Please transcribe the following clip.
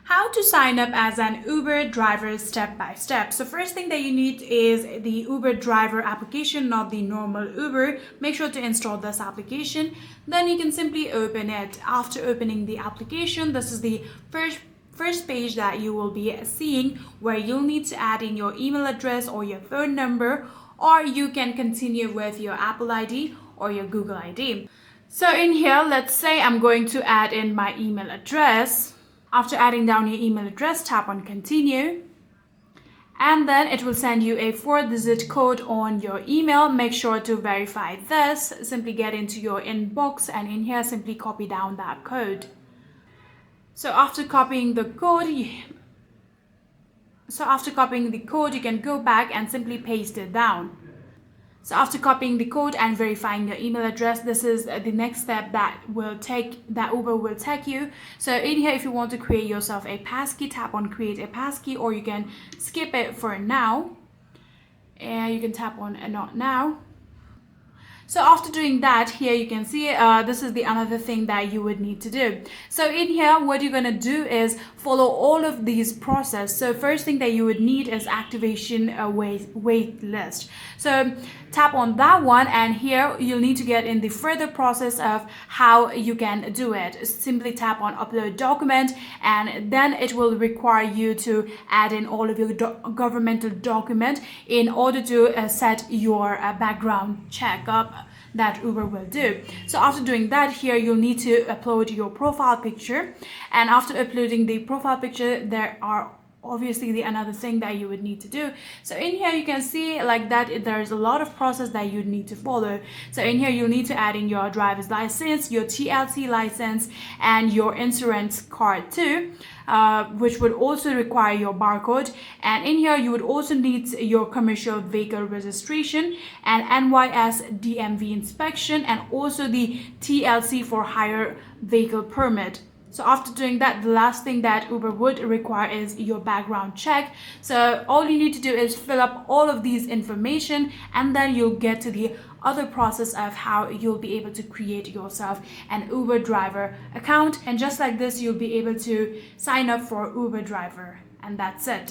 How to sign up as an Uber driver step by step. So first thing that you need is the Uber driver application, not the normal Uber. Make sure to install this application. Then you can simply open it. After opening the application, this is the first page that you will be seeing, where you'll need to add in your email address or your phone number, or you can continue with your Apple ID or your Google ID. So in here, let's say I'm going to add in my email address. After adding down your email address, tap on continue. And then it will send you a 4-digit code on your email. Make sure to verify this. Simply get into your inbox and in here, simply copy down that code. So after copying the code, you can go back and simply paste it down. So after copying the code and verifying your email address, this is the next step that Uber will take you. So in here, if you want to create yourself a passkey, tap on create a passkey, or you can skip it for now. And you can tap on not now. So after doing that, here you can see this is the another thing that you would need to do. So in here, what you're going to do is follow all of these process. So first thing that you would need is activation wait list. So tap on that one, and here you'll need to get in the further process of how you can do it. Simply tap on upload document, and then it will require you to add in all of your governmental document in order to set your background check up that Uber will do. So after doing that, here you'll need to upload your profile picture, and after uploading the profile picture, there are obviously the another thing that you would need to do. So in here you can see like that there's a lot of process that you need to follow. So in here you'll need to add in your driver's license, your TLC license, and your insurance card too, which would also require your barcode. And in here you would also need your commercial vehicle registration and NYS DMV inspection, and also the TLC for hire vehicle permit. So after doing that, the last thing that Uber would require is your background check. So all you need to do is fill up all of these information, and then you'll get to the other process of how you'll be able to create yourself an Uber driver account. And just like this, you'll be able to sign up for Uber driver, and that's it.